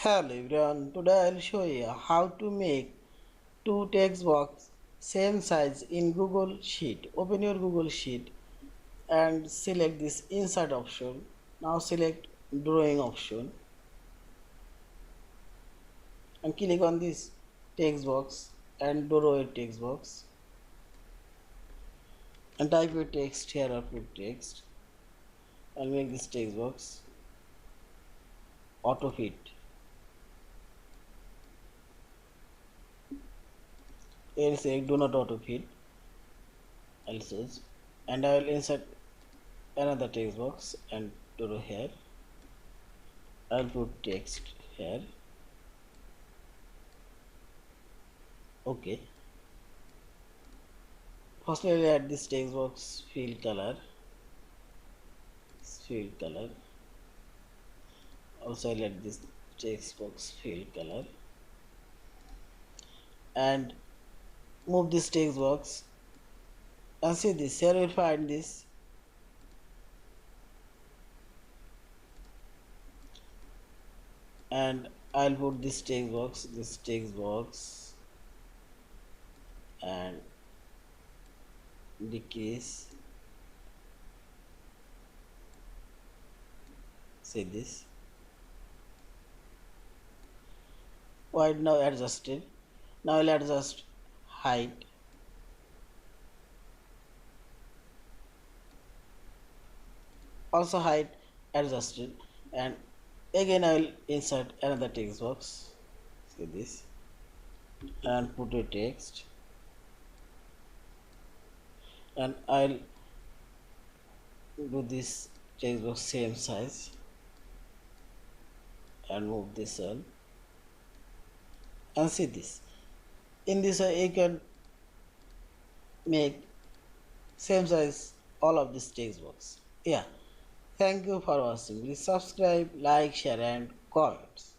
Hello everyone, today I'll show you how to make two text box same size in Google Sheet. Open your Google Sheet and select this insert option. Now select drawing option and click on this text box and draw a text box and type your text here or put text and make this text box auto fit. Here say do not auto fit. I'll choose and I will insert another text box and draw here. I'll put text here. Okay. First I'll add this text box fill color. Fill color. Also I'll add this text box fill color. And move this text box and see this. Here we'll find this. And I'll put this text box and decrease. See this. Wide now adjusted. Now I'll adjust height. Also height adjusted, and again I will insert another text box. See this and put a text, and I'll do this text box same size and move this cell and see this. In this way you can make same size all of this text box. Yeah, thank you for watching. Please subscribe, like, share and comments.